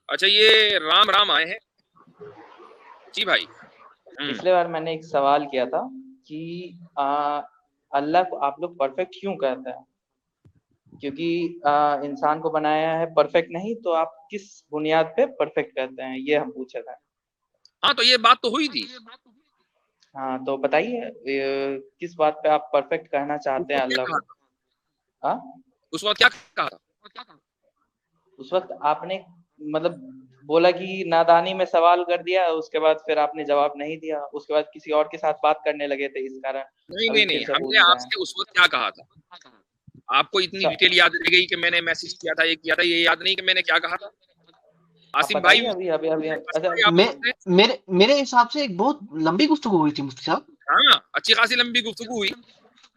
अच्छा, ये राम राम आए हैं जी भाई। पिछले बार मैंने एक सवाल किया था कि अल्लाह को आप लोग परफेक्ट क्यों कहते हैं? क्योंकि इंसान को बनाया है परफेक्ट नहीं, तो आप किस बुनियाद पे परफेक्ट कहते हैं? ये हम पूछे थे। हाँ, तो ये बात तो हुई थी। हाँ, तो बताइए किस बात पे आप परफेक्ट कहना उस चाहते हैं वक्त क्या अल्लाह कहा को? था? हाँ? उस वक्त क्या कहा था? उस वक्त आपने मतलब बोला कि नादानी में सवाल कर दिया, उसके बाद फिर आपने जवाब नहीं दिया, उसके बाद किसी और के साथ बात करने लगे थे, इस कारण नहीं अभी नहीं फिर नहीं, से हमने पूछ रहे हैं। आपसे उस वक्त क्या कहा था? आपको इतनी अच्छा, डिटेल याद रह गई कि मैंने मैसेज किया था, ये किया था, ये याद नहीं कि मैंने क्या कहा था? आप आसिम भाई बताइए अभी अभी अभी अच्छा। भाई, आप मैं पूछते हैं। मेरे मेरे हिसाब से एक बहुत लंबी गुफ्तगू हुई थी मुफ्ती साहब। हाँ, अच्छी खासी लंबी गुफ्तगू हुई।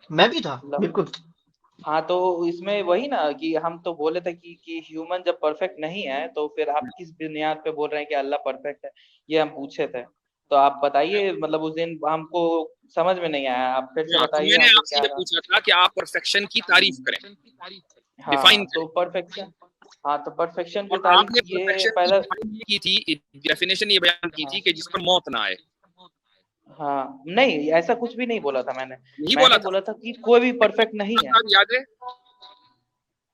मैं भी था मतलब बिल्कुल। हाँ, तो इसमें वही ना कि हम तो बोले थे कि ह्यूमन जब परफेक्ट नहीं है, तो फिर आप किस बुनियाद पे बोल रहे हैं कि अल्लाह परफेक्ट है? ये हम पूछे थे। तो आप बताइए, मतलब उस दिन हमको समझ में नहीं आया, आप फिर से हाँ, तो बताइए मैंने हमको आपसे क्या ये था। पूछा था कि आप परफेक्शन की तारीफ करें, डिफाइन हाँ, तो करें। परफेक्शन। हाँ, तो परफेक्शन की और तारीफ आपने ये परफेक्शन की पहले। डिफाइन ये की थी, डेफिनेशन ये बयान की हाँ, थी कि जिस पर मौत ना आए। हाँ, नहीं ऐसा कुछ भी नहीं बोला था मैंने। नहीं बोला मैंने था? बोला था कि कोई भी परफेक्ट नहीं है। साहब याद है?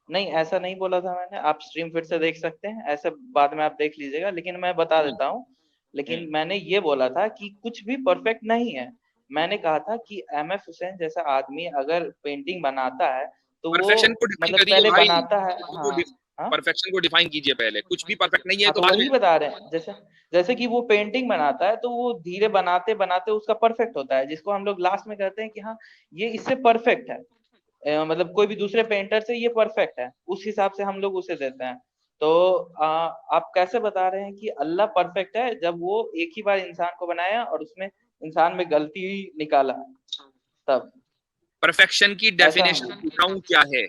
नहीं, ऐसा नहीं बोला था मैंने, आप स्ट्रीम फिर से देख सकते हैं, ऐसे बाद में आप देख लीजिएगा, लेकिन मैं बता देता हूँ। लेकिन मैंने ये बोला था कि कुछ भी परफेक्ट नहीं है। मैंने कहा था कि एमएफ हुसैन जैसा आदमी अगर पेंटिंग बनाता है, तो परफेक्शन वो को डिफाइन मतलब करिए पहले भाई। बनाता है। हाँ, हाँ, परफेक्शन को डिफाइन कीजिए पहले, कुछ भी परफेक्ट नहीं है हाँ, तो तो बाद में। वही बता रहे हैं। जैसे जैसे कि वो पेंटिंग बनाता है, तो वो धीरे बनाते बनाते उसका परफेक्ट होता है, जिसको हम लोग लास्ट में कहते हैं कि हाँ, ये इससे परफेक्ट है। मतलब कोई भी दूसरे पेंटर से ये परफेक्ट है, उस हिसाब से हम लोग उसे देते हैं। तो आप कैसे बता रहे हैं कि अल्लाह परफेक्ट है, जब वो एक ही बार इंसान को बनाया और उसमें इंसान में गलती निकाला तब? परफेक्शन की ऐसा हम डेफिनेशन बताऊं क्या है?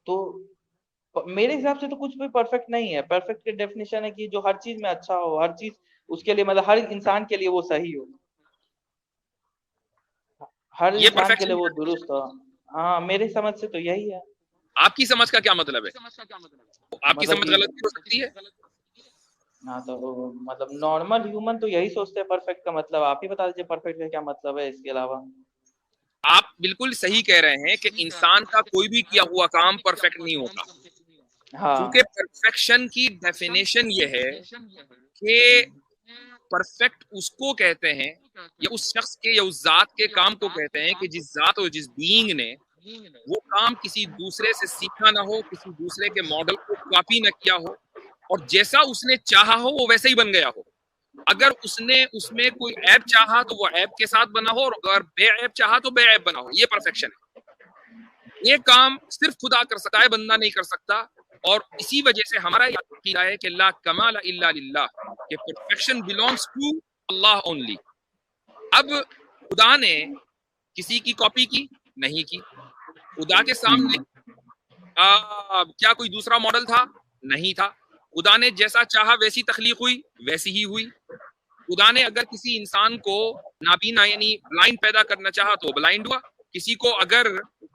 तो मेरे हिसाब से तो कुछ भी परफेक्ट नहीं है। परफेक्ट की डेफिनेशन है कि जो हर चीज में अच्छा हो, हर चीज उसके लिए, मतलब हर इंसान के लिए वो सही हो, हर ये इंसान के परफेक्शन लिए की वो definition दुरुस्त हो। हाँ, मेरे समझ से तो यही है। है। आपकी समझ का क्या मतलब है? आपकी मतलब समझ कि गलत भी हो सकती है। हाँ, तो मतलब नॉर्मल ह्यूमन तो यही सोचते हैं परफेक्ट का मतलब। आप ही बता दीजिए परफेक्ट का क्या मतलब है इसके अलावा। आप बिल्कुल सही कह रहे हैं कि इंसान का कोई भी किया हुआ काम परफेक्ट नहीं होता। क्योंकि हाँ, परफेक्शन की डेफिनेशन ये है कि परफेक्ट उसको कहते हैं, या उस शख्स के या उस जात के काम को कहते हैं कि जिस जात और जिस बीइंग ने वो काम किसी दूसरे से सीखा ना हो, किसी दूसरे के मॉडल को कॉपी ना किया हो, और जैसा उसने चाहा हो वो वैसे ही बन गया हो। अगर उसने उसमें कोई ऐप चाहा तो वो ऐप के साथ बना हो, और अगर बेऐप चाहा तो बेऐप बना हो। ये परफेक्शन है। ये काम सिर्फ खुदा कर सकता है, बंदा नहीं कर सकता। और इसी वजह से हमारा ये अकीदा है कि ला कमाल इल्ला लिल्लाह, कि perfection belongs to Allah only. अब खुदा ने किसी की कॉपी की नहीं की। खुदा के सामने क्या कोई दूसरा मॉडल था? नहीं था। खुदा ने जैसा चाहा वैसी तखलीक हुई, वैसी ही हुई। खुदा ने अगर किसी इंसान को नाबीना यानी ब्लाइंड पैदा करना चाहा तो ब्लाइंड हुआ। किसी को अगर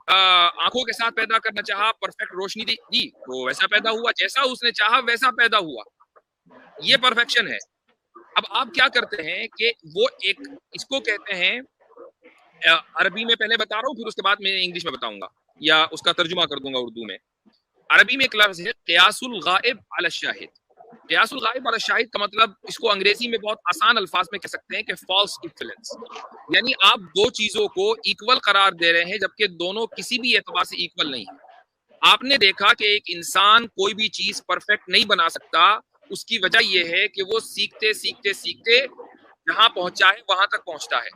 आंखों के साथ पैदा करना चाहा, परफेक्ट रोशनी दी तो वैसा पैदा हुआ, जैसा उसने चाहा वैसा पैदा हुआ। ये परफेक्शन है। अब आप क्या करते हैं कि वो एक, इसको कहते हैं, अरबी में पहले बता रहा हूँ, फिर उसके बाद मैं इंग्लिश में बताऊंगा या उसका तर्जुमा कर दूंगा उर्दू में। अरबी में एक लफ्ज है क़ियासुल गाइब अला शाहिद। क़ियासुल गाइब अला शाहिद का मतलब, इसको अंग्रेजी में बहुत आसान अल्फाज में कह सकते हैं कि फॉल्स इक्विवेलेंस। यानी आप दो चीजों को इक्वल करार दे रहे हैं जबकि दोनों किसी भी एतबार से इक्वल नहीं है। आपने देखा कि एक इंसान कोई भी चीज परफेक्ट नहीं बना सकता। उसकी वजह यह है कि वो सीखते सीखते सीखते जहां पहुंचा है वहां तक पहुंचता है,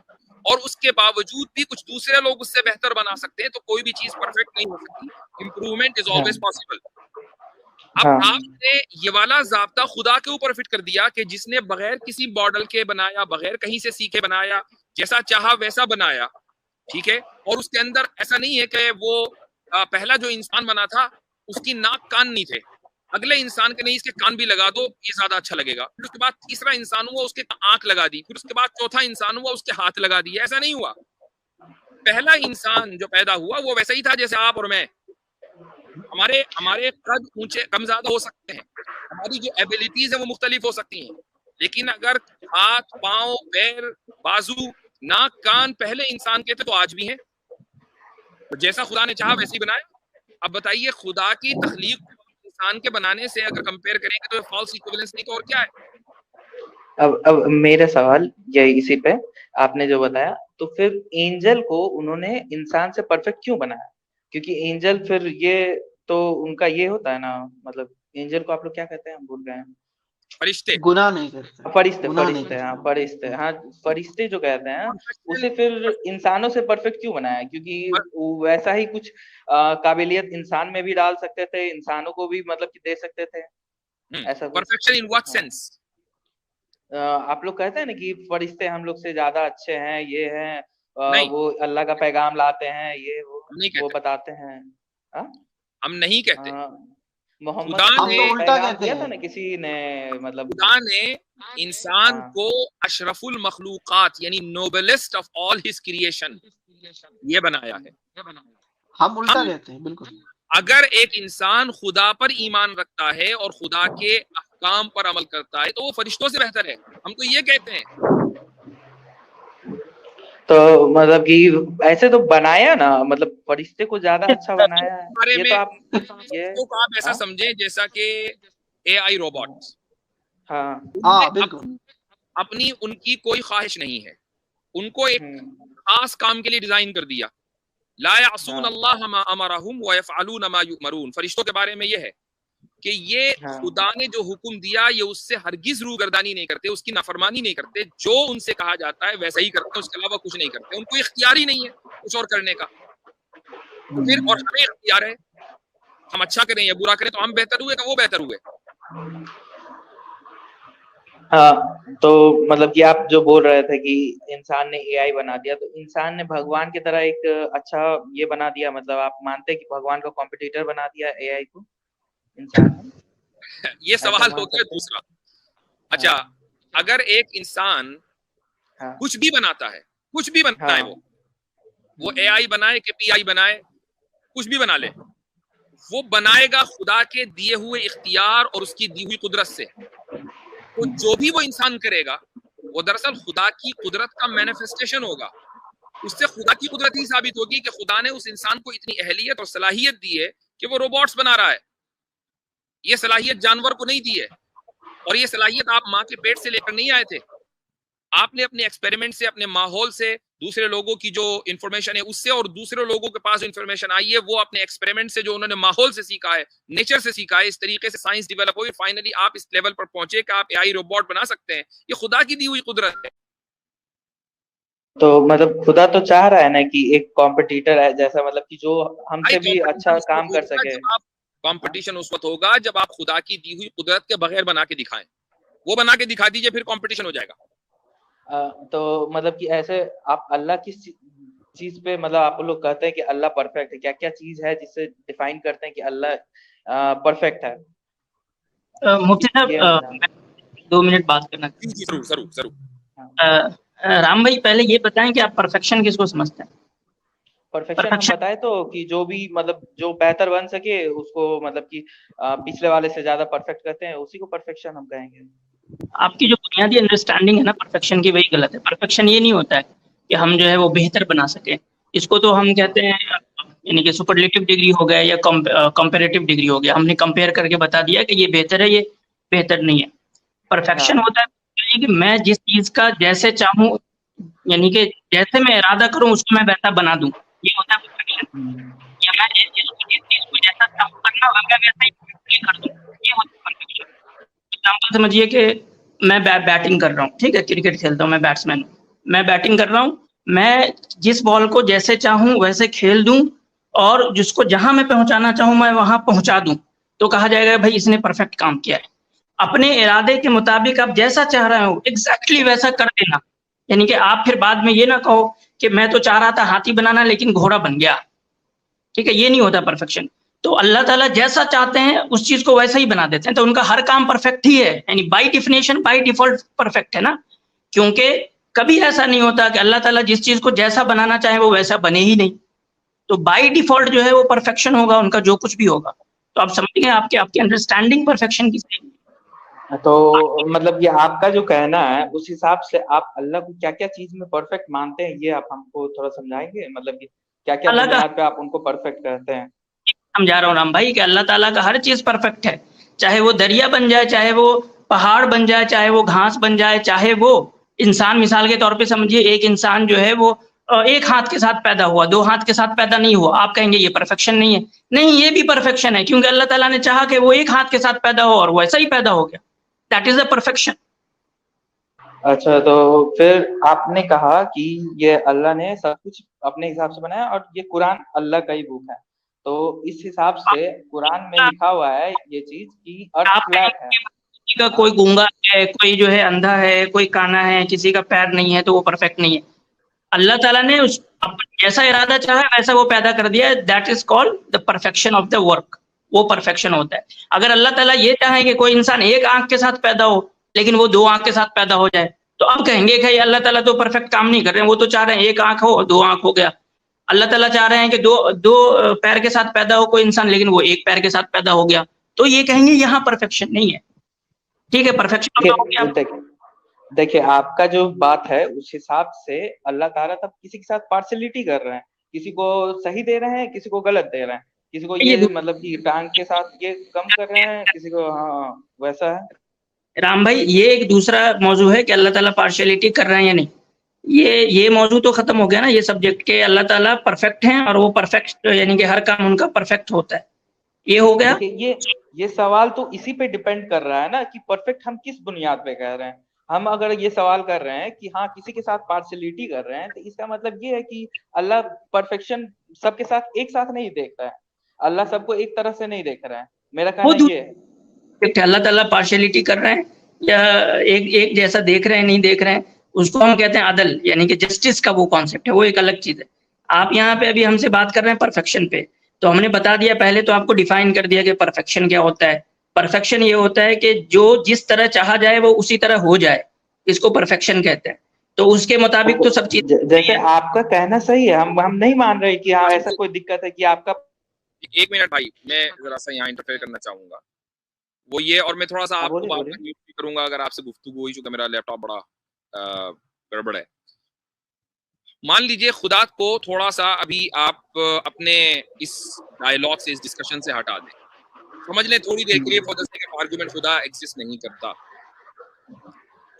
और उसके बावजूद भी कुछ दूसरे लोग उससे बेहतर बना सकते हैं। तो कोई भी चीज परफेक्ट नहीं हो सकती। इंप्रूवमेंट इज हाँ, ऑलवेज पॉसिबल। अब हाँ, आपने ये वाला ज़ाब्ता खुदा के ऊपर फिट कर दिया कि जिसने बगैर किसी मॉडल के बनाया, बगैर कहीं से सीखे बनाया, जैसा चाहा वैसा बनाया। ठीक है। और उसके अंदर ऐसा नहीं है कि वो पहला जो इंसान बना था उसकी नाक कान नहीं थे, अगले इंसान के नहीं इसके कान भी लगा दो ये ज्यादा अच्छा लगेगा। फिर उसके बाद तीसरा इंसान हुआ, उसके आंख लगा दी। फिर उसके बाद चौथा इंसान हुआ, उसके हाथ लगा दिए। ऐसा नहीं हुआ। पहला इंसान जो पैदा हुआ वो वैसा ही था जैसे आप और मैं। हमारे हमारे कद ऊंचे कम ज्यादा हो सकते हैं, हमारी जो एबिलिटीज है वो मुख्तलिफ हो सकती हैं, लेकिन अगर हाथ, पांव, पैर, बाजू, नाक, कान पहले इंसान के थे तो आज भी हैं, तो जैसा खुदा ने चाहा वैसे ही बनाया। अब बताइए, खुदा की तख्लीक इंसान के बनाने से अगर कंपेयर करेंगे तो फॉल्स इक्विवेलेंस नहीं तो और क्या है? अब मेरा सवाल ये इसी पे आपने जो बताया, तो फिर एंजल को उन्होंने इंसान से परफेक्ट क्यों बनाया? क्योंकि एंजल फिर ये तो उनका ये होता है ना, मतलब एंजल को आप लोग क्या कहते हैं, हम भूल गए हैं। फरिश्ते, गुनाह नहीं करते, फरिश्ते, गुनाह नहीं फरिश्ते, करते। हाँ फरिश्ते, हाँ फरिश्ते जो कहते हैं, उसे फिर इंसानों से परफेक्ट क्यों बनाया? क्योंकि वो वैसा ही कुछ काबिलियत इंसान में भी डाल सकते थे, इंसानों को भी मतलब कि दे सकते थे, ऐसा कुछ। Perfection in what sense? आप लोग कहते हैं ना कि फरिश्ते हम लोग से ज्यादा अच्छे हैं, ये हैं, नहीं, वो अल्लाह का पैगाम लाते हैं, ये नहीं वो कहते, बताते हैं। हम नहीं कहते। मोहम्मद खुदा हम ने तो उल्टा पैगाम कहते दिया था हैं। ना किसी ने, मतलब खुदा ने इंसान को अशरफुल मखलूकात यानी नोबेलिस्ट ऑफ ऑल हिज क्रिएशन ये बनाया है। हम उल्टा कहते हैं, बिल्कुल। अगर एक इंसान खुदा पर ईमान रखता है और खुदा के अहकाम पर अमल करता है तो वो फरिश्तों से बेहतर है, हम तो ये कहते हैं। तो मतलब कि ऐसे तो बनाया ना, मतलब फरिश्ते को ज्यादा अच्छा बनाया है। बारे ये में तो आप ऐसा समझे जैसा कि एआई रोबोट्स, हाँ बिल्कुल, अपनी उनकी कोई ख्वाहिश नहीं है, उनको एक खास काम के लिए डिजाइन कर दिया। ला यासून अल्लाह मा अमरहुम व यफअलून मा युमरून। फरिश्तों के बारे में ये है कि ये खुदा ने जो हुक्म दिया ये उससे हरगिज रूगर्दानी नहीं करते, उसकी नाफरमानी नहीं करते, जो उनसे कहा जाता है वैसा ही करते, उसके अलावा कुछ नहीं करते, उनको इख्तियार ही नहीं है कुछ और करने का। तो फिर और हमें इख्तियार है, हम अच्छा करें या बुरा करें, तो हम बेहतर हुए या वो बेहतर हुए? हाँ, तो मतलब कि आप जो बोल रहे थे कि इंसान ने एआई बना दिया, तो इंसान ने भगवान की तरह एक अच्छा ये बना दिया, मतलब आप मानते हैं कि भगवान का कॉम्पिटिटर बना दिया एआई को इंसान ने? ये सवाल हो गया दूसरा। अच्छा, अगर एक इंसान कुछ भी बनाता है, कुछ भी बनाए, वो एआई बनाए कि पीआई बनाए, कुछ भी बना ले, वो बनाएगा खुदा के दिए हुए इख्तियार और उसकी दी हुई कुदरत से। तो जो भी वो इंसान करेगा वो दरअसल खुदा की कुदरत का मैनिफेस्टेशन होगा, उससे खुदा की कुदरत ही साबित होगी कि खुदा ने उस इंसान को इतनी अहलियत और सलाहियत दी है कि वो रोबोट्स बना रहा है। ये सलाहियत जानवर को नहीं दी है, और ये सलाहियत आप माँ के पेट से लेकर नहीं आए थे, आपने अपने एक्सपेरिमेंट से, अपने माहौल से, दूसरे लोगों की जो इंफॉर्मेशन है उससे, और दूसरे लोगों के पास जो इंफॉर्मेशन आई है वो अपने एक्सपेरिमेंट से, जो उन्होंने माहौल से सीखा है, नेचर से सीखा है, इस तरीके से साइंस डेवलप हुई, फाइनली आप इस लेवल पर पहुंचे कि आप एआई रोबोट बना सकते हैं। ये खुदा की दी हुई कुदरत है। तो मतलब खुदा तो चाह रहा है ना कि एक कॉम्पिटिटर है जैसा, मतलब कि जो हमसे भी अच्छा काम कर सके। कंपटीशन उस वक्त होगा जब आप खुदा की दी हुई कुदरत के बगैर बना के दिखाएं, वो बना के दिखा दीजिए, फिर कंपटीशन हो जाएगा। तो मतलब कि ऐसे आप अल्लाह किस चीज पे, मतलब आप लोग कहते हैं कि अल्लाह परफेक्ट है, क्या क्या चीज है जिससे डिफाइन करते हैं कि अल्लाह परफेक्ट है? मुफ्ती साहब 2 मिनट बात करना। जरूर जरूर जरूर। राम भाई, पहले ये बताएं कि आप परफेक्शन किसको समझते हैं? परफेक्शन हम बताए तो कि जो भी मतलब जो बेहतर बन सके उसको, मतलब कि पिछले वाले से ज्यादा परफेक्ट कहते हैं, उसी को परफेक्शन हम कहेंगे। आपकी जो बुनियादी अंडरस्टैंडिंग है ना परफेक्शन की, वही गलत है। परफेक्शन ये नहीं होता है कि हम जो है वो बेहतर बना सके, इसको तो हम कहते हैं यानी कि सुपरलेटिव डिग्री हो गया या कंपैरेटिव डिग्री हो गया, हमने कंपेयर करके बता दिया कि ये बेहतर है, ये बेहतर नहीं है। परफेक्शन होता है कि मैं जिस चीज का जैसे चाहूँ, यानी कि जैसे मैं इरादा करूँ उसको मैं वैसा बना दूं, ये होता है परफेक्शन। या मैं जिस चीज को जैसा चाहूँ करना मैं वैसा ही कर दूं, ये होता है परफेक्शन। एग्जाम्पल समझिए कि मैं बैटिंग कर रहा हूँ, ठीक है, क्रिकेट खेलता हूँ, मैं बैट्समैन हूँ, मैं बैटिंग कर रहा हूँ, मैं जिस बॉल को जैसे चाहूँ वैसे खेल दूं और जिसको जहां मैं पहुंचाना चाहूँ मैं वहां पहुंचा दूं, तो कहा जाएगा भाई इसने परफेक्ट काम किया है। अपने इरादे के मुताबिक आप जैसा चाह रहे हो एग्जैक्टली वैसा कर देना, यानी कि आप फिर बाद में ये ना कहो कि मैं तो चाह रहा था हाथी बनाना लेकिन घोड़ा बन गया, ठीक है, ये नहीं होता परफेक्शन। तो अल्लाह ताला जैसा चाहते हैं उस चीज को वैसा ही बना देते हैं, तो उनका हर काम परफेक्ट ही है, यानी by definition by default perfect है ना, क्योंकि कभी ऐसा नहीं होता कि अल्लाह ताला जिस चीज को जैसा बनाना चाहे वो वैसा बने ही नहीं, तो बाय डिफॉल्ट जो है वो परफेक्शन होगा उनका, जो कुछ भी होगा। तो आप समझ गए, आपकी अंडरस्टैंडिंग परफेक्शन की सही। तो मतलब ये आपका जो कहना है उस हिसाब से आप अल्लाह को क्या क्या चीज में परफेक्ट मानते हैं, ये आप हमको थोड़ा समझाएंगे? मतलब कि क्या क्या अल्लाह का बुनियाद पे आप उनको परफेक्ट कहते हैं? समझा रहा हूँ राम भाई कि अल्लाह ताला का हर चीज परफेक्ट है, चाहे वो दरिया बन जाए, चाहे वो पहाड़ बन जाए, चाहे वो घास बन जाए, चाहे वो इंसान, मिसाल के तौर पे समझिए एक इंसान जो है वो एक हाथ के साथ पैदा हुआ, दो हाथ के साथ पैदा नहीं हुआ, आप कहेंगे ये परफेक्शन नहीं है। नहीं, ये भी परफेक्शन है, क्योंकि अल्लाह ताला ने चाहा कि वो एक हाथ के साथ पैदा हो और वो ऐसा ही पैदा हो गया। That is the perfection. अच्छा, तो फिर आपने कहा कि ये अल्लाह ने सब कुछ अपने हिसाब से बनाया और ये कुरान अल्लाह का ही बुक है, तो इस हिसाब से कुरान में लिखा हुआ है ये चीज कि अर्थ आप फ्लैट है। किसी का कोई गूंगा है, कोई जो है अंधा है, कोई काना है, किसी का पैर नहीं है, तो वो परफेक्ट नहीं है। अल्लाह ताला ने उस जैसा इरादा चाहा वैसा वो पैदा कर दिया है। That is called the perfection of the work. वो परफेक्शन होता है। अगर अल्लाह ताला ये चाहे कि कोई इंसान एक आंख के साथ पैदा हो लेकिन वो दो आंख के साथ पैदा हो जाए, तो अब कहेंगे कि अल्लाह ताला तो परफेक्ट काम नहीं कर रहे हैं, वो तो चाह रहे हैं एक आंख हो दो आंख हो गया। अल्लाह ताला चाह रहे हैं कि दो दो पैर के साथ पैदा हो कोई इंसान, लेकिन वो एक पैर के साथ पैदा हो गया, तो ये कहेंगे यहाँ परफेक्शन नहीं है। ठीक है, परफेक्शन हो गया। देखिए आपका जो बात है उस हिसाब से अल्लाह ताला तब किसी के साथ पार्शलिटी कर रहे हैं, किसी को सही दे रहे हैं, किसी को गलत दे रहे हैं, किसी को ये मतलब कि टांग के साथ ये कम कर रहे हैं, किसी को हाँ वैसा है। राम भाई, ये एक दूसरा मौजू है कि अल्लाह ताला पार्शियलिटी कर रहे हैं या नहीं। ये मौजू तो खत्म हो गया ना, ये सब्जेक्ट के अल्लाह ताला परफेक्ट हैं और वो परफेक्ट यानी कि हर काम उनका परफेक्ट होता है, ये हो गया। देखिए ये सवाल तो इसी पे डिपेंड कर रहा है ना कि परफेक्ट हम किस बुनियाद पे कह रहे हैं। हम अगर ये सवाल कर रहे हैं कि हाँ किसी के साथ पार्शियलिटी कर रहे हैं, तो इसका मतलब ये है कि अल्लाह परफेक्शन सबके साथ एक साथ नहीं देखता है, अल्लाह सबको एक तरह से नहीं देख रहा है, मेरा कहना ये है। अल्लाह ताला पार्शियलिटी कर रहे हैं या एक जैसा देख रहे हैं नहीं देख रहे हैं, उसको हम कहते हैं अदल, यानी कि जस्टिस का वो कॉन्सेप्ट है, वो एक अलग चीज है। आप यहाँ पे अभी हमसे बात कर रहे हैं परफेक्शन पे, तो हमने बता दिया पहले, तो आपको डिफाइन कर दिया कि परफेक्शन क्या होता है। परफेक्शन ये होता है कि जो जिस तरह चाहा जाए वो उसी तरह हो जाए, इसको परफेक्शन कहते हैं। तो उसके मुताबिक तो सब चीज जैसे आपका कहना सही है, हम नहीं मान रहे कि हाँ ऐसा कोई दिक्कत है कि आपका। एक मिनट भाई, मैं जरा सा यहाँ इंटरफेयर करना चाहूंगा, वो ये, और मैं थोड़ा सा आपको बात करूंगा अगर आपसे गुफ्तगू हुई, चूंकि मेरा लैपटॉप बड़ा गड़बड़ है। मान लीजिए खुदा को थोड़ा सा अभी आप अपने इस डायलॉग से, इस डिस्कशन से हटा दें, समझ लें थोड़ी देर के लिए for the sake of argument खुदा एग्जिस्ट नहीं करता,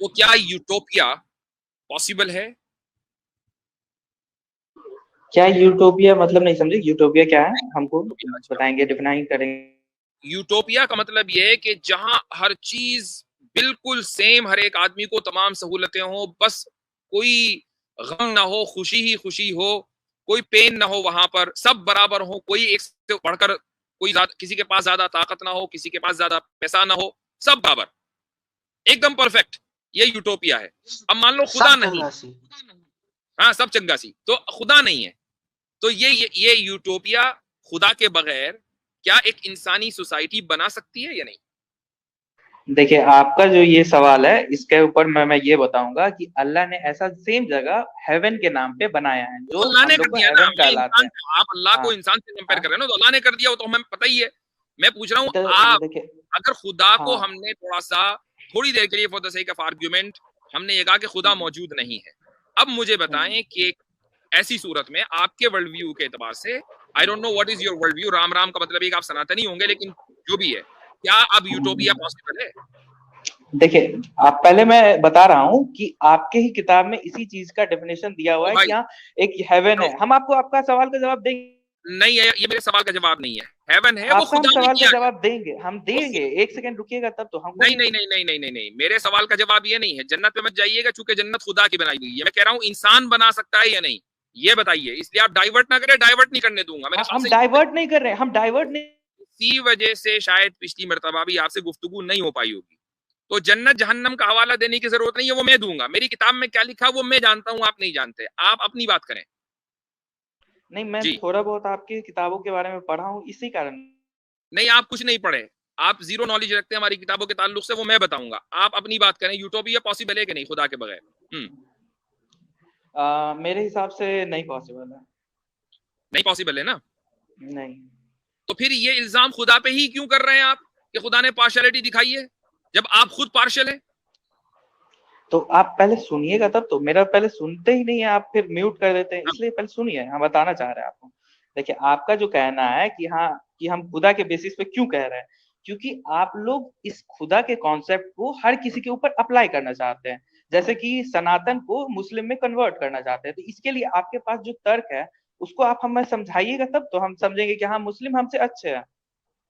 तो क्या यूटोपिया पॉसिबल है? क्या यूटोपिया मतलब नहीं समझे, यूटोपिया क्या है हमको बताएंगे, डिफाइन करेंगे। यूटोपिया का मतलब ये है कि जहां हर चीज बिल्कुल सेम, हर एक आदमी को तमाम सहूलतें हो, बस कोई गम ना हो, खुशी ही खुशी हो, कोई पेन ना हो, वहां पर सब बराबर हो, कोई एक से बढ़कर कोई किसी के पास ज्यादा ताकत ना हो, किसी के पास ज्यादा पैसा ना हो, सब बराबर, एकदम परफेक्ट, ये यूटोपिया है। अब मान लो खुदा नहीं, हाँ सब चंगासी, तो खुदा नहीं है, तो ये यूटोपिया खुदा के बगैर क्या एक इंसानी सोसाइटी बना सकती है या नहीं? देखिए आपका जो ये सवाल है इसके ऊपर मैं ये बताऊंगा कि अल्लाह ने ऐसा सेम जगह हेवन के नाम पे बनाया है, जो अल्लाह ने कर दिया ना, आप अल्लाह को हाँ, इंसान से कंपेयर कर रहे हैं ना, तो अल्लाह ने कर दिया, वो तो हमें पता ही है। मैं पूछ रहा हूँ आप, अगर खुदा को हमने थोड़ी देर के लिए for the sake of argument हमने ये कहा कि खुदा मौजूद नहीं है, अब मुझे बताएं कि ऐसी सूरत में आपके वर्ल्ड व्यू के एतबार से, I don't know what is your world view, Ram Ram का मतलब एक आप सनातनी होंगे, लेकिन जो भी है, क्या अब यूटोपिया पॉसिबल है? देखिए आप पहले मैं बता रहा हूँ कि आपके ही किताब में इसी चीज का डेफिनेशन दिया हुआ है कि यहाँ एक हेवन है। हम आपको आपका सवाल का जवाब देंगे नहीं है, ये मेरे सवाल का जवाब नहीं है, हेवन है, वो खुदा सवाल का जवाब देंगे, हम देंगे, एक सेकंड रुकिएगा तब तो हम। नहीं नहीं नहीं नहीं नहीं नहीं नहीं, मेरे सवाल का जवाब ये नहीं है, जन्नत पे मत जाइएगा, चूंकि जन्नत खुदा की बनाई हुई है। मैं कह रहा हूँ इंसान बना सकता है या नहीं, ये बताइए, इसलिए आप डाइवर्ट ना करें, डाइवर्ट नहीं करने दूंगा। हम डाइवर्ट नहीं कर रहे हैं, हम डाइवर्ट नहीं, इसी वजह से शायद पिछली मर्तबा भी आपसे गुफ्तगू नहीं हो पाई होगी। तो जन्नत जहन्नम का हवाला देने की जरूरत नहीं है, वो मैं दूंगा, मेरी किताब में क्या लिखा वो मैं जानता हूँ, आप नहीं जानते, आप अपनी बात करें। नहीं, मैं थोड़ा बहुत आपकी किताबों के बारे में पढ़ा हूँ, इसी कारण। नहीं, आप कुछ नहीं पढ़े, आप जीरो नॉलेज रखते हैं हमारी किताबों के ताल्लुक से, वो मैं बताऊंगा, आप अपनी बात करें। यूटोपिया पॉसिबल है कि नहीं खुदा के बगैर? मेरे हिसाब से नहीं पॉसिबल है। नहीं पॉसिबल है ना? नहीं। तो फिर ये इल्जाम खुदा पे ही क्यों कर रहे हैं आप कि खुदा ने पार्शियलिटी दिखाई है? जब आप खुद पार्शियल है? तो आप पहले सुनिएगा तब तो, मेरा पहले सुनते ही नहीं है आप, फिर म्यूट कर देते हैं, इसलिए पहले सुनिए, हम बताना चाह रहे हैं आपको। देखिए आपका जो कहना है कि हाँ कि हम खुदा के बेसिस पे क्यों कह रहे हैं, क्योंकि आप लोग इस खुदा के कॉन्सेप्ट को हर किसी के ऊपर अप्लाई करना चाहते हैं, जैसे कि सनातन को मुस्लिम में कन्वर्ट करना चाहते हैं। तो इसके लिए आपके पास जो तर्क है उसको आप हमें समझाइएगा, तब तो हम समझेंगे कि हाँ मुस्लिम हमसे अच्छे हैं।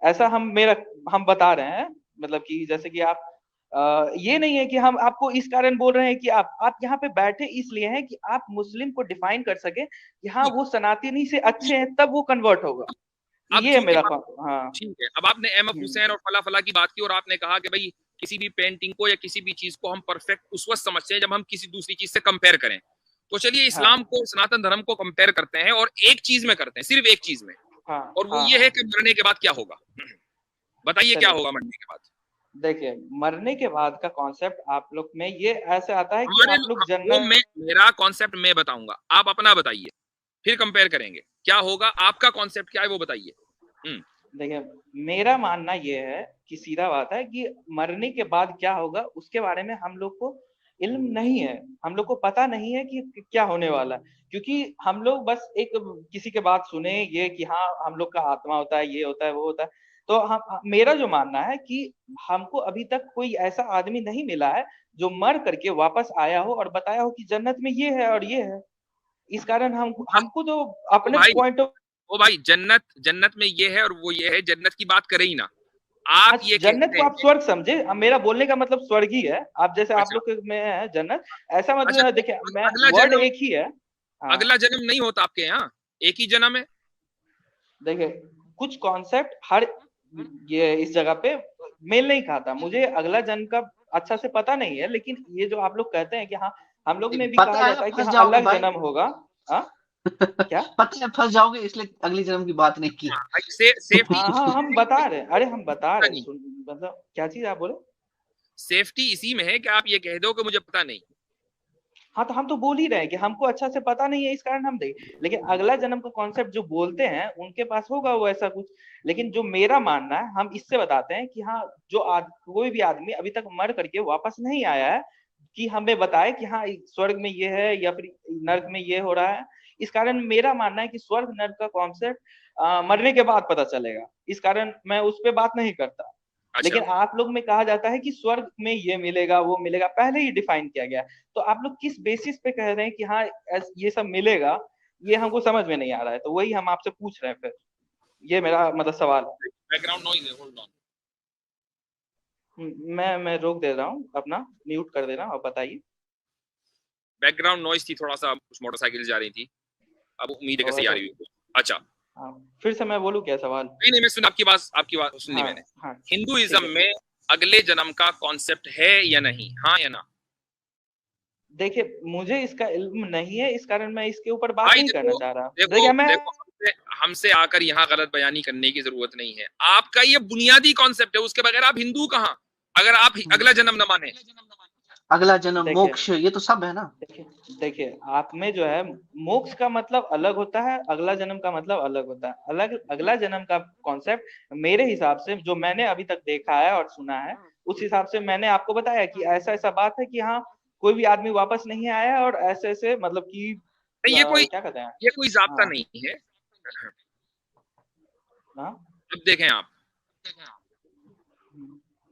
ऐसा हम बता रहे हैं, मतलब कि जैसे कि आप ये नहीं है कि हम आपको इस कारण बोल रहे हैं कि आप यहाँ पे बैठे इसलिए हैं कि आप मुस्लिम को डिफाइन कर सके कि हाँ वो सनातनी से अच्छे हैं, तब वो कन्वर्ट होगा। अब ये है चूंकि मेरा हाँ ठीक है, अब आपने अहमद हुसैन और फला फला की बात की और आपने कहा कि भाई किसी भी पेंटिंग को या किसी भी चीज को हम परफेक्ट उस वक्त समझते हैं जब हम किसी दूसरी चीज से कंपेयर करें। तो चलिए इस्लाम को सनातन धर्म को कंपेयर करते हैं और एक चीज में करते हैं, सिर्फ एक चीज में, और वो ये है कि मरने के बाद क्या होगा। बताइए क्या होगा मरने के बाद। देखिए मरने के बाद का कॉन्सेप्ट आप लोग में ये ऐसे आता है कि आप लोग जन्नत, मेरा कॉन्सेप्ट मैं बताऊंगा, आप अपना बताइए, फिर कंपेयर करेंगे क्या होगा। आपका कॉन्सेप्ट क्या है वो बताइए। देखिए मेरा मानना ये है कि सीधा बात है कि मरने के बाद क्या होगा उसके बारे में हम लोग को इल्म नहीं है, हम लोग को पता नहीं है कि क्या होने वाला है, क्योंकि हम लोग बस एक किसी के बात सुने ये कि हाँ हम लोग का आत्मा होता है, ये होता है, वो होता है। तो हम, मेरा जो मानना है कि हमको अभी तक कोई ऐसा आदमी नहीं मिला है जो मर करके वापस आया हो और बताया हो कि जन्नत में ये है और ये है। इस कारण हमको तो अपने पॉइंट ऑफ, ओ भाई जन्नत में ये है और वो ये है, जन्नत की बात करें ही ना आप। ये जन्नत को आप स्वर्ग समझे, मेरा बोलने का मतलब स्वर्ग ही है। आप जैसे आप लोग में है जन्नत, ऐसा मतलब देखिए मैं वर्ड एक ही है। अगला जन्म नहीं होता आपके यहाँ, एक ही जन्म है। देखिए कुछ कॉन्सेप्ट हर ये इस जगह पे मेल नहीं खाता, मुझे अगला जन्म का अच्छा से पता नहीं है, लेकिन ये जो आप लोग कहते हैं कि हाँ हम लोग में भी कहा जाता है कि हाँ अलग जन्म होगा। क्या पता है फंस जाओगे, इसलिए अगले जन्म की बात नहीं की। हाँ हम बता रहे हैं, अरे हम बता रहे हैं, मतलब क्या चीज आप बोले। सेफ्टी इसी में है कि आप ये कह दो कि मुझे पता नहीं। हाँ तो हम तो बोल ही रहे हैं कि हमको अच्छा से पता नहीं है, इस कारण हम दें, लेकिन अगला जन्म का कॉन्सेप्ट जो बोलते हैं उनके पास होगा वो ऐसा कुछ। लेकिन जो मेरा मानना है हम इससे बताते हैं कि हाँ जो कोई भी आदमी अभी तक मर करके वापस नहीं आया है कि हमें बताए कि हाँ स्वर्ग में ये है या फिर नर्क में ये हो रहा है। इस कारण मेरा मानना है कि स्वर्ग नर्क का कॉन्सेप्ट मरने के बाद पता चलेगा, इस कारण मैं उस पर बात नहीं करता। लेकिन आप लोग में कहा जाता है कि स्वर्ग में ये मिलेगा वो मिलेगा, पहले ही डिफाइन किया गया। तो आप लोग किस बेसिस पे कह रहे हैं कि हाँ ये सब मिलेगा, ये हमको समझ में नहीं आ रहा है। तो वही हम आपसे पूछ रहे हैं, फिर ये मेरा मतलब सवाल है। बैकग्राउंड नॉइज है, होल्ड ऑन। मैं रोक दे रहा हूँ, अपना म्यूट कर दे रहा हूँ, अब बताइए। बैकग्राउंड नॉइज थी थोड़ा सा, कुछ मोटरसाइकिल जा रही थी, अब उम्मीद है कि सही आ रही है। अच्छा फिर से मैं बोलूं क्या सवाल। नहीं मैं सुन आपकी बात सुनी मैंने। हिंदुइज्म में अगले जन्म का कॉन्सेप्ट है या नहीं, हाँ या ना। देखिए मुझे इसका इल्म नहीं है, इस कारण मैं इसके ऊपर बात नहीं करना चाह रहा। देखो हमसे आकर यहाँ गलत बयानी करने की जरूरत नहीं है। आपका ये बुनियादी कॉन्सेप्ट है, उसके बगैर आप हिंदू कहाँ, अगर आप अगला जन्म न माने। अगला जन्म मोक्ष ये तो सब है ना। देखिए आप में जो है मोक्ष का मतलब अलग होता है, अगला जन्म का मतलब अलग होता है। अगला जन्म का कॉन्सेप्ट मेरे हिसाब से जो मैंने अभी तक देखा है और सुना है उस हिसाब से मैंने आपको बताया कि ऐसा ऐसा बात है कि हाँ कोई भी आदमी वापस नहीं आया और ऐसे ऐसे मतलब कि ये कोई क्या कहते हैं, ये कोई ज़ाब्ता नहीं है। अब देखें आप,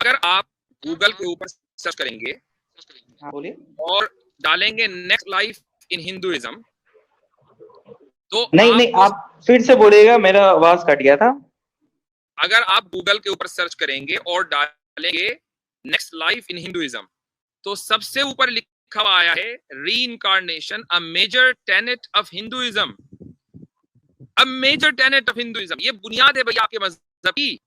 अगर आप गूगल के ऊपर सर्च करेंगे बोलिए और डालेंगे नेक्स्ट लाइफ इन हिंदुइज्म, तो नहीं आप फिर से बोलिएगा, मेरा आवाज कट गया था। अगर आप गूगल के ऊपर सर्च करेंगे और डालेंगे नेक्स्ट लाइफ इन हिंदुइज्म, तो सबसे ऊपर लिखा हुआ आया है reincarnation a major tenet of Hinduism. A major tenet of Hinduism, ये बुनियाद है भैया आपके मजहब की।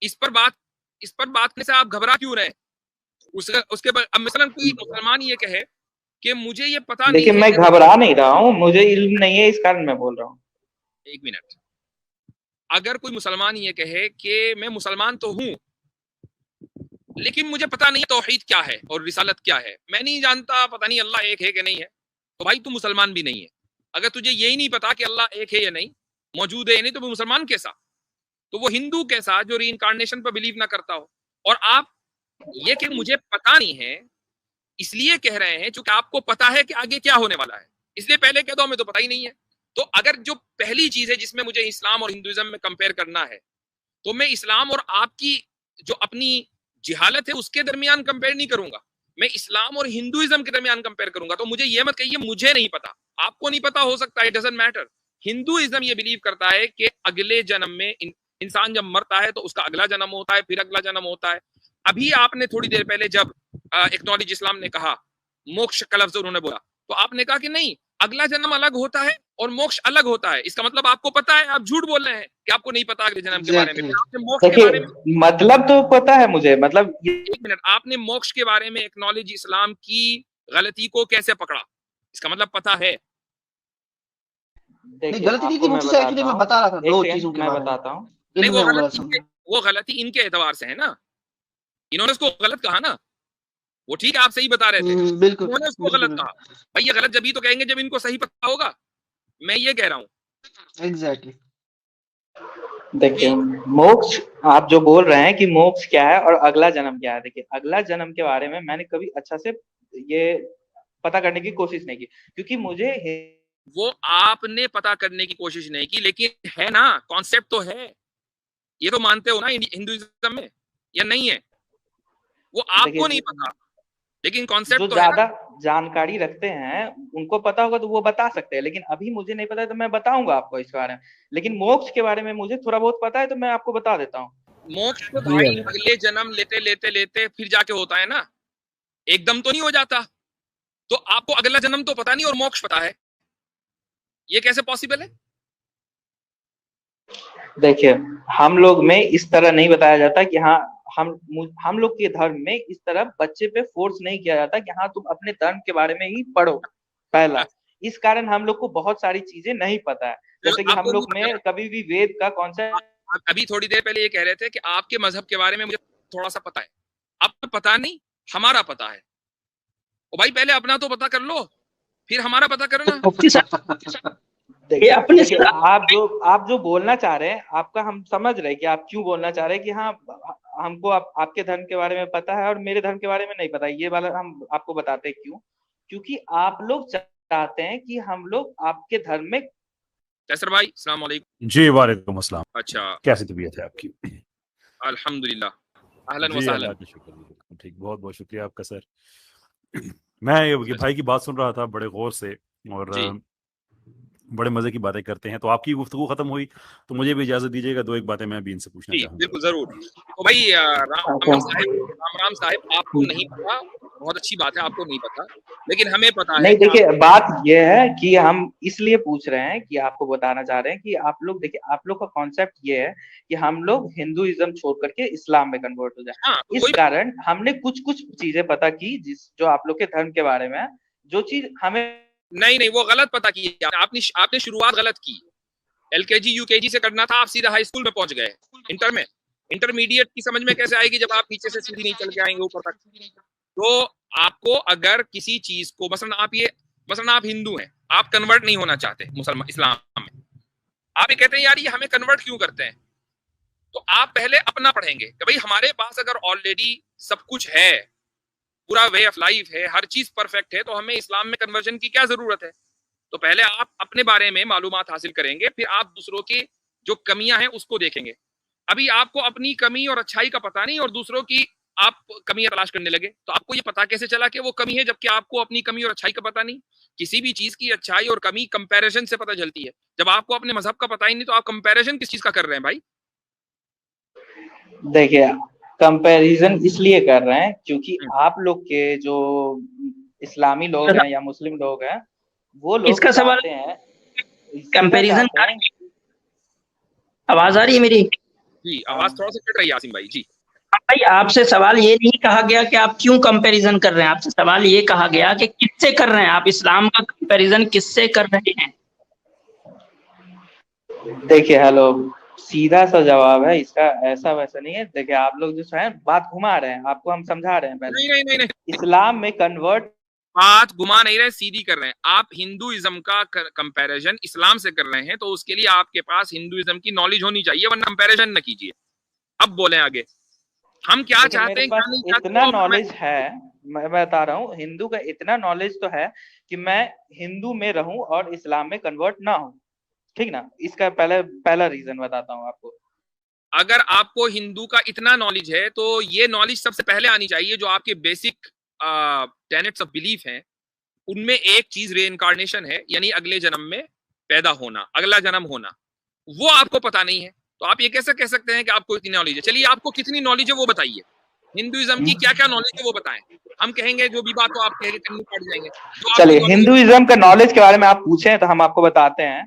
इस पर बात करने से आप घबरा क्यों रहे? उसके बाद अब मसलन कोई मुसलमान ये कहे कि मुझे ये पता नहीं है। देखिए मैं घबरा नहीं रहा हूँ, मुझे इल्म नहीं है, इस कारण मैं बोल रहा हूँ। एक मिनट, अगर कोई मुसलमान ये कहे कि मैं मुसलमान तो हूं लेकिन मुझे पता नहीं तौहीद क्या है और रिसालत क्या है, मैं नहीं जानता, पता नहीं अल्लाह एक है कि नहीं है, तो भाई तू मुसलमान भी नहीं है। अगर तुझे यही नहीं पता कि अल्लाह एक है या नहीं, मौजूद है या नहीं, तो वो मुसलमान कैसा? तो वो हिंदू कैसा जो रीइंकार्नेशन पर बिलीव ना करता हो। और आप ये कि मुझे पता नहीं है इसलिए कह रहे हैं क्योंकि आपको पता है कि आगे क्या होने वाला है, इसलिए पहले कह दो हमें तो पता ही नहीं है। तो अगर जो पहली चीज है जिसमें मुझे इस्लाम और हिंदुइज्म में कंपेयर करना है, तो मैं इस्लाम और आपकी जो अपनी जिहालत है उसके दरमियान कंपेयर नहीं करूंगा, मैं इस्लाम और हिंदुइज्म के दरमियान कंपेयर करूंगा। तो मुझे ये मत कहिए मुझे नहीं पता, आपको नहीं पता हो सकता है, इट डजंट मैटर। हिंदुइज्म ये बिलीव करता है कि अगले जन्म में इंसान जब मरता है तो उसका अगला जन्म होता है, फिर अगला जन्म होता है। अभी आपने थोड़ी देर पहले जब एक्नॉलेज इस्लाम ने कहा, मोक्ष का लफ्ज उन्होंने बोला, तो आपने कहा कि नहीं अगला जन्म अलग होता है और मोक्ष अलग होता है। इसका मतलब आपको पता है, आप झूठ बोल रहे हैं कि आपको नहीं पता अगले जन्म के बारे में। आपने मोक्ष के बारे में, मतलब तो पता है मुझे, मतलब एक मिनट, आपने मोक्ष के बारे में एक्नॉलेज इस्लाम की गलती को कैसे पकड़ा? इसका मतलब पता है। नहीं गलती नहीं थी मुझसे, एक्चुअली मैं बता रहा था दो चीजों के बारे में। बताता हूँ। नहीं वो गलती इनके एतबार से है ना, इन्होंने उसको गलत कहा ना, वो ठीक है आप सही बता रहे थे, बिल्कुल उन्होंने उसको गलत कहा। भाई ये गलत जब ही तो कहेंगे जब इनको सही पता होगा, मैं ये कह रहा हूँ। एग्जैक्टली। देखिए मोक्ष आप जो बोल रहे हैं कि मोक्ष क्या है और अगला जन्म क्या है, देखिए अगला जन्म के बारे में मैंने कभी अच्छा से ये पता करने की कोशिश नहीं की, क्योंकि मुझे वो आपने पता करने की कोशिश नहीं की, लेकिन है ना, कॉन्सेप्ट तो है, ये तो मानते हो ना हिंदुइज्म में, या नहीं है? वो आपको नहीं पता, लेकिन कॉन्सेप्ट तो ज्यादा जानकारी रखते हैं उनको पता होगा तो वो बता सकते हैं, लेकिन अभी मुझे नहीं पता है तो मैं बताऊंगा आपको इस बारे में। लेकिन मोक्ष के बारे में मुझे थोड़ा बहुत पता है तो मैं आपको बता देता हूँ। मोक्ष तो भाई अगले जन्म लेते लेते लेते फिर जाके होता है ना, एकदम तो नहीं हो जाता। तो आपको अगला जन्म तो पता नहीं और मोक्ष पता है, ये कैसे पॉसिबल है? देखिए हम लोग में इस तरह नहीं बताया जाता कि हाँ हम लोग के धर्म में इस तरह बच्चे पे फोर्स नहीं किया जाता कि हाँ तुम अपने धर्म के बारे में ही पढ़ो पहला। इस कारण हम लोग को बहुत सारी चीजें नहीं पता है, जैसे कि हम लोग में कभी भी वेद का कॉन्सेप्ट। अभी थोड़ी देर पहले ये कह रहे थे कि आपके मजहब के बारे में मुझे थोड़ा सा पता है, आपको पता नहीं, हमारा पता है। ओ भाई पहले अपना तो पता कर लो, फिर हमारा पता करना। देखिए आप जो बोलना चाह रहे हैं, आपका हम समझ रहे हैं कि आप क्यों बोलना चाह रहे हैं कि हाँ हमको आपके धर्म के बारे में पता है और मेरे धर्म के बारे में नहीं पता। ये वाला हम आपको बताते हैं क्यों, क्योंकि आप लोग चाहते हैं कि हम लोग आपके धर्म में। कैसर भाई अस्सलाम वालेकुम। जी वालेकुम अस्सलाम। अच्छा कैसी तबीयत है आपकी? अल्हम्दुलिल्लाह, अहलन व सहलन। ठीक, बहुत बहुत शुक्रिया आपका सर। मैं ये भाई की बात सुन रहा था बड़े गौर से और बड़े मजे की बातें करते हैं, तो आपकी गुफ्तगू खत्म हुई तो मुझे भी इजाजत दीजिएगा, दो एक बातें मैं भी इनसे पूछना चाहूंगा। बिल्कुल जरूर। तो भाई राम साहिब आपको नहीं पता, बहुत अच्छी बात है आपको नहीं पता, लेकिन हमें पता है। नहीं देखिए बात यह है कि हम इसलिए पूछ रहे हैं कि आपको बताना चाह रहे हैं कि आप लोग देखिए आप लोग का कॉन्सेप्ट ये है कि हम लोग हिंदुइज्म छोड़ करके इस्लाम में कन्वर्ट हो जाए। इस कारण हमने कुछ कुछ चीजें पता की जो आप लोग के धर्म के बारे में, जो चीज हमें नहीं वो गलत पता की आपने शुरुआत गलत की। एलकेजी यूकेजी से करना था, आप सीधा हाई स्कूल में पहुंच गए। इंटरमीडिएट की समझ में कैसे आएगी जब आप नीचे से सीधी नहीं चल के आएंगे ऊपर तक। तो आपको अगर किसी चीज को मसलन आप हिंदू हैं, आप कन्वर्ट नहीं होना चाहते मुसलमान इस्लाम में, आप ये कहते हैं यार ये हमें कन्वर्ट क्यों करते हैं, तो आप पहले अपना पढ़ेंगे कि भाई हमारे पास अगर ऑलरेडी सब कुछ है, पूरा वे ऑफ लाइफ है, हर चीज परफेक्ट है, तो हमें इस्लाम में कन्वर्जन की क्या जरूरत है। तो पहले आप अपने बारे में मालूमात हासिल करेंगे, फिर आप दूसरों की जो कमियां हैं उसको देखेंगे। अभी आपको अपनी कमी और अच्छाई का पता नहीं और दूसरों की आप कमियां तलाश करने लगे, तो आपको ये पता कैसे चला कि वो कमी है जबकि आपको अपनी कमी और अच्छाई का पता नहीं। किसी भी चीज की अच्छाई और कमी कंपैरिजन से पता चलती है। जब आपको अपने मजहब का पता ही नहीं तो आप कंपैरिजन किस चीज का कर रहे हैं भाई? देखिए कंपैरिजन इसलिए कर रहे हैं क्योंकि आप लोग के जो इस्लामी लोग हैं या मुस्लिम लोग हैं, वो लोग इसका सवाल हैं कंपैरिजन। आवाज आ रही है मेरी? जी आवाज थोड़ा सा कट रही है आसिम भाई। जी भाई आपसे सवाल ये नहीं कहा गया कि आप क्यों कंपैरिजन कर रहे हैं, आपसे सवाल ये कहा गया कि किससे कर रहे हैं, आप इस्लाम का कंपैरिजन किससे कर रहे हैं? देखिए हेलो सीधा सा जवाब है इसका, ऐसा वैसा नहीं है। देखिए आप लोग जो है बात घुमा रहे हैं, आपको हम समझा रहे हैं पहले। नहीं इस्लाम में कन्वर्ट बात घुमा नहीं रहे, सीधी कर रहे हैं। आप हिंदुइज्म का कंपैरिजन इस्लाम से कर रहे हैं तो उसके लिए आपके पास हिंदुइज्म की नॉलेज होनी चाहिए, वरना कंपैरिजन न कीजिए। अब बोले आगे। हम क्या देखिए चाहते मेरे हैं पास क्या नहीं चाहते इतना वो नॉलेज है, मैं बता रहा हूँ, हिंदू का इतना नॉलेज तो है कि मैं हिंदू में रहूं और इस्लाम में कन्वर्ट ना हूं, ठीक ना। इसका पहला रीजन बताता हूँ आपको। अगर आपको हिंदू का इतना नॉलेज है तो ये नॉलेज सबसे पहले आनी चाहिए जो आपके बेसिक टेनेट्स ऑफ बिलीफ हैं, उनमें एक चीज रीइंकार्नेशन है, यानी अगले जन्म में पैदा होना, अगला जन्म होना, वो आपको पता नहीं है। तो आप ये कैसे कह सकते हैं कि आपको इतनी नॉलेज है? चलिए आपको कितनी नॉलेज है वो बताइए, हिंदुइज्म की क्या क्या नॉलेज है वो बताएं। हम कहेंगे जो भी बात हो आप कहेंगे कन्नू पड़ जाएंगे। जो चलिए आपको हिंदुइज्म का नॉलेज के बारे में आप पूछे तो हम आपको बताते हैं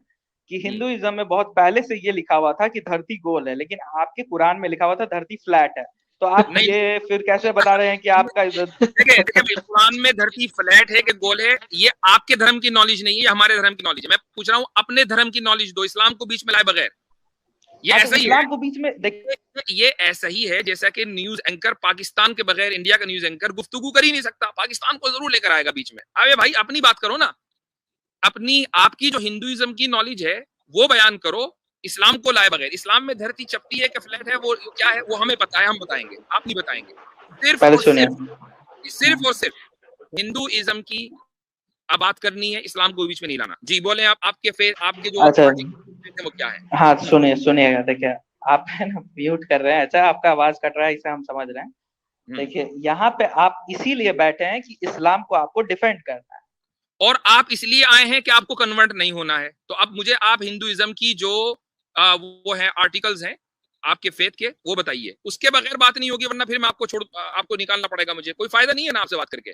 कि हिंदुइज्म में बहुत पहले से ये लिखा हुआ था कि धरती गोल है, लेकिन आपके कुरान में लिखा हुआ था धरती फ्लैट है। तो आप नहीं, ये फिर कैसे बता रहे हैं कि आपका देखिए भाई, कुरान में धरती फ्लैट है कि गोल है, ये आपके धर्म की नॉलेज नहीं है, ये हमारे धर्म की नॉलेज है। मैं पूछ रहा हूँ अपने धर्म की नॉलेज दो, इस्लाम को बीच में लाए बगैर। ये हाँ, ऐसा तो ही है, इस्लाम को बीच में ये ऐसा ही है जैसा कि न्यूज एंकर पाकिस्तान के बगैर इंडिया का न्यूज एंकर गुफ्तगू कर ही नहीं सकता, पाकिस्तान को जरूर लेकर आएगा बीच में। अरे भाई अपनी बात करो ना, अपनी आपकी जो हिंदुइज्म की नॉलेज है वो बयान करो, इस्लाम को लाए बगैर। इस्लाम में धरती चपटी है कि फ्लैट है, वो क्या है वो हमें पता है, हम बताएंगे, आप नहीं बताएंगे। पहले सुनिए। सिर्फ और सिर्फ हिंदुइज्म की अब बात करनी है, इस्लाम को बीच में नहीं लाना। जी बोले आप, आपके जो अच्छा, वो क्या है? हाँ सुनिएगा, देखिए आप है ना म्यूट कर रहे हैं, अच्छा आपका आवाज कट रहा है, इसे हम समझ रहे हैं। देखिए यहाँ पे आप इसीलिए बैठे हैं कि इस्लाम को आपको डिफेंड करना है, और आप इसलिए आए हैं कि आपको कन्वर्ट नहीं होना है। तो अब मुझे आप हिंदुइज्म की जो वो है आर्टिकल्स हैं आपके फेथ के, वो बताइए, उसके बगैर बात नहीं होगी, वरना फिर मैं आपको निकालना पड़ेगा, मुझे कोई फायदा नहीं है ना आपसे बात करके।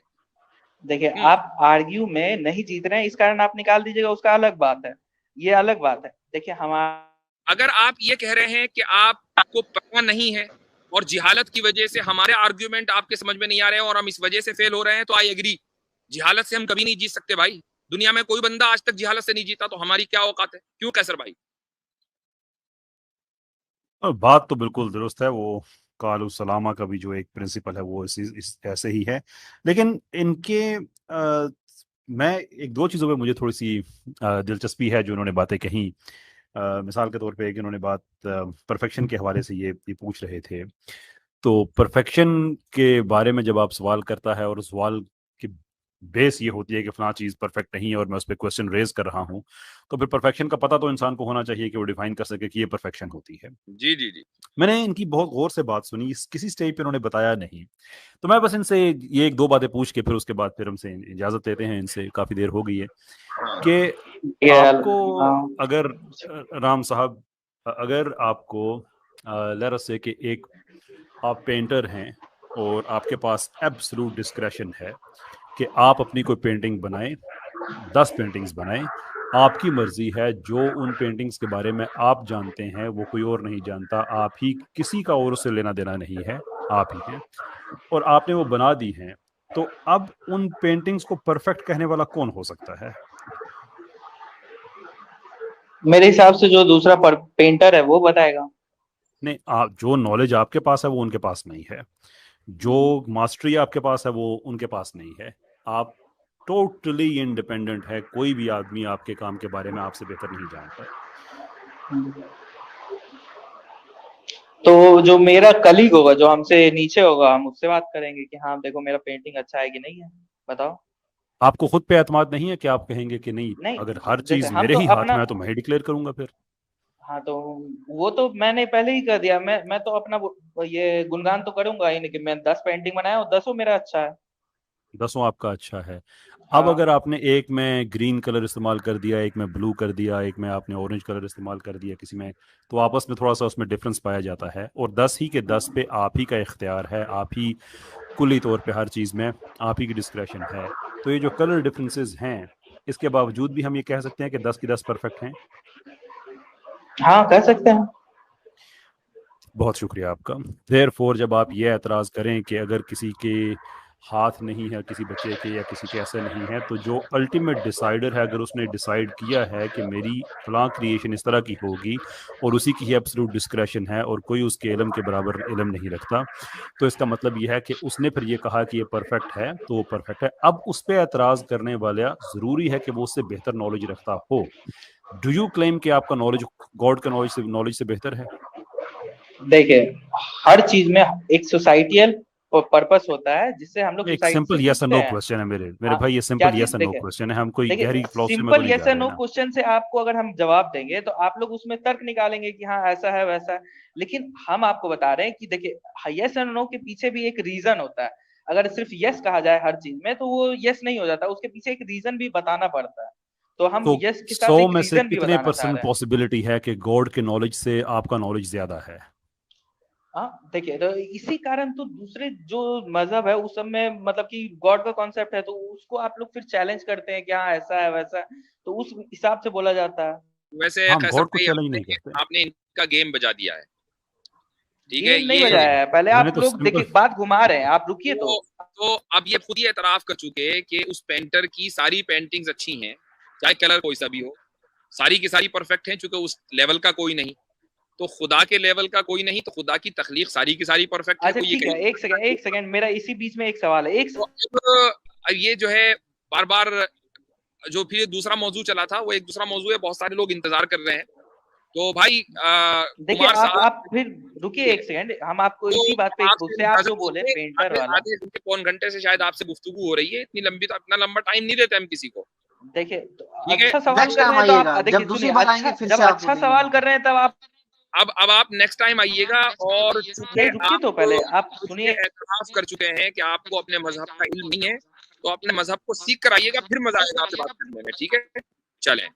देखिए आप आर्ग्यू में नहीं जीत रहे हैं, इस कारण आप निकाल दीजिएगा, उसका अलग बात है, ये अलग बात है। देखिए हमारा, अगर आप ये कह रहे हैं कि आपको पता नहीं है और जिहालत की वजह से हमारे आर्ग्यूमेंट आपके समझ में नहीं आ रहे हैं और हम इस वजह से फेल हो रहे हैं, तो आई एग्री, जिहालत से हम कभी नहीं जीत सकते भाई। दुनिया में कोई बंदा आज तक जिहालत से नहीं जीता, तो हमारी क्या औकात है? क्यों कैसर भाई? बात तो बिल्कुल दुरुस्त है, वो कालू सलामा का भी जो एक प्रिंसिपल है वो इस ऐसे ही है। लेकिन इनके मैं एक दो चीज़ों पे मुझे थोड़ी सी दिलचस्पी है जो उन्होंने बातें कही। मिसाल के तौर पे एक इन्होंने बात परफेक्शन के हवाले से ये पूछ रहे थे। तो परफेक्शन के बारे में जब आप सवाल करता है और उस सवाल की बेस ये होती है कि फलां चीज़ परफेक्ट नहीं है और मैं उस पर क्वेश्चन रेज कर रहा हूँ, तो फिर परफेक्शन का पता तो इंसान को होना चाहिए कि वो डिफाइन कर सके कि ये परफेक्शन होती है। जी जी जी, मैंने इनकी बहुत गौर से बात सुनी, किसी स्टेज पे उन्होंने बताया नहीं, तो मैं बस इनसे ये एक दो बातें पूछ के फिर उसके बाद फिर हमसे इजाज़त लेते हैं, इनसे काफ़ी देर हो गई है कि आपको अगर राम साहब, अगर आपको लेट अस से कि एक आप पेंटर हैं और आपके पास एब्सोल्यूट डिस्क्रेशन है कि आप अपनी कोई पेंटिंग बनाएं, 10 पेंटिंग्स बनाएं, आपकी मर्जी है, जो उन पेंटिंग्स के बारे में आप जानते हैं वो कोई और नहीं जानता, आप ही, किसी का और उससे लेना देना नहीं है, आप ही हैं, और आपने वो बना दी हैं, तो अब उन पेंटिंग्स को परफेक्ट कहने वाला कौन हो सकता है? मेरे हिसाब से जो दूसरा पेंटर है वो बताएगा। नहीं, आप जो नॉलेज आपके पास है वो उनके पास नहीं है, जो मास्टरी आपके पास है वो उनके पास नहीं है, आप टोटली इंडिपेंडेंट है, कोई भी आदमी आपके काम के बारे में आपसे बेहतर नहीं जानता। तो जो मेरा कलीग होगा, जो हमसे नीचे होगा, हम उससे बात करेंगे कि हाँ देखो मेरा पेंटिंग अच्छा है कि नहीं है, बताओ। आपको खुद पे एतमाद नहीं है कि आप कहेंगे कि नहीं, अगर हर चीज हम मेरे तो ही हाथ अपना, में है तो मैं ही डिक्लेयर करूंगा फिर? हाँ तो वो तो मैंने पहले ही कर दिया, मैं तो अपना ये गुणगान तो करूंगा ही नहीं कि मैं 10 पेंटिंग बनाया और 10 मेरा अच्छा है। 10 आपका अच्छा है। अब हाँ। अगर आपने एक में ग्रीन कलर इस्तेमाल कर दिया, एक में ब्लू कर दिया, एक में आपने ऑरेंज कलर इस्तेमाल कर दिया किसी में, तो आपस में थोड़ा सा उसमें डिफरेंस पाया जाता है, और 10 ही के 10 पे आप ही का इख्तियार है, आप ही कुल्ली तौर पे हर चीज़ में आप ही की डिस्क्रेशन है। तो ये जो कलर डिफरेंसेस हैं, इसके बावजूद भी हम ये कह सकते हैं कि 10 की 10 परफेक्ट हैं? हाँ कह सकते हैं। बहुत शुक्रिया आपका। देयरफॉर जब आप ये एतराज़ करें कि अगर किसी के हाथ नहीं है, किसी बच्चे के या किसी के ऐसे नहीं है, तो जो अल्टीमेट डिसाइडर है, अगर उसने डिसाइड किया है कि मेरी फलां क्रिएशन इस तरह की होगी और उसी की ही एब्सोल्यूट डिस्क्रेशन है और कोई उसके इल्म के बराबर इल्म नहीं रखता, तो इसका मतलब यह है कि उसने फिर ये कहा कि ये परफेक्ट है तो वो परफेक्ट है। अब उस पर एतराज़ करने वाला ज़रूरी है कि वो उससे बेहतर नॉलेज रखता हो। डू यू क्लेम कि आपका नॉलेज गॉड का नॉलेज से बेहतर है? देखिए हर चीज में एक सोसाइटियल पर्पस होता है जिससे हम लोग एक सोसाइटी सिंपल से यस एंड सीखते नो हैं। क्वेश्चन है मेरे हाँ, भाई, ये क्या सिंपल चीज? यस एंड नो देखिए क्वेश्चन है, हम कोई देखिए गहरी फिलॉसफी में तो सिंपल नहीं यस जा एंड रहे नो ना। क्वेश्चन से आपको अगर हम जवाब देंगे तो आप लोग उसमें तर्क निकालेंगे कि हाँ ऐसा है वैसा है, लेकिन हम आपको बता रहे हैं कि देखिए यस एंड नो के पीछे भी एक रीजन होता है। अगर सिर्फ यस कहा जाए हर चीज में तो वो यस नहीं हो जाता, उसके पीछे एक रीजन भी बताना पड़ता है। तो हम तो यस के साथ 100 एक में से रीजन भी कितने बताना चाह % रहे हैं। पॉसिबिलिटी है कि गॉड के नॉलेज से आपका नॉलेज ज्यादा है? हाँ देखिए तो इसी कारण तो दूसरे जो मजहब है उस सब में मतलब कि गॉड का कॉन्सेप्ट है तो उसको आप लोग फिर चैलेंज करते हैं कि हाँ ऐसा है वैसा है, तो उस हिसाब से बोला जाता है। वैसे हम कैसर गॉड को भाई चैलेंज नहीं करते। आपने इनका गेम बजा दिया है, ठीक है गेम नहीं ये। बजाया है, पहले मैंने आप तो लोग सिंपल देखिए बात घुमा रहे हैं, आप रुकिए तो। तो अब ये खुद ही एतराफ कर चुके हैं कि उस पेंटर की सारी पेंटिंग्स अच्छी हैं, चाहे कलर कोई सा भी हो, सारी की सारी परफेक्ट हैं, चूंकि उस लेवल का कोई नहीं, तो खुदा के लेवल का कोई नहीं, तो खुदा की तख्लीक सारी की सारी परफेक्ट है। अच्छा तो ये ठीक है, एक सेकंड मेरा इसी बीच में एक सवाल है। एक तो अब ये जो है बार बार जो फिर दूसरा मौजू चला था वो एक दूसरा मौजू है, बहुत सारे लोग इंतजार कर रहे हैं। तो भाई देखिए कुमार साहब आप फिर रुकिए एक सेकंड, हम आपको तो इसी बात पे आपसे उससे आप जो इजाजत बोले दीजिए, पेंटर आधे वाला। आधे घंटे पौन घंटे से शायद आपसे गुफ्तगू हो रही है, इतनी लंबी तो इतना लंबा टाइम नहीं देते हम किसी को। देखिए तो ठीक है, अच्छा सवाल नेक्स्ट कर टाइम रहे हैं तो आइएगा, आप देखिए जब दूसरी सुनिए, बार अच्छा आएंगे फिर जब से आपको अच्छा देंगे। सवाल कर रहे हैं तब आप अब आप नेक्स्ट टाइम आइएगा, और चूंकि नहीं रुकिए तो आप पहले आप मुझसे सुनिए। एतराफ कर चुके हैं कि आपको अपने मजहब का इल्म नहीं है, तो अपने मजहब को सीख कर आइएगा, फिर मजा आएगा आपसे बात करने में, ठीक है? चलें।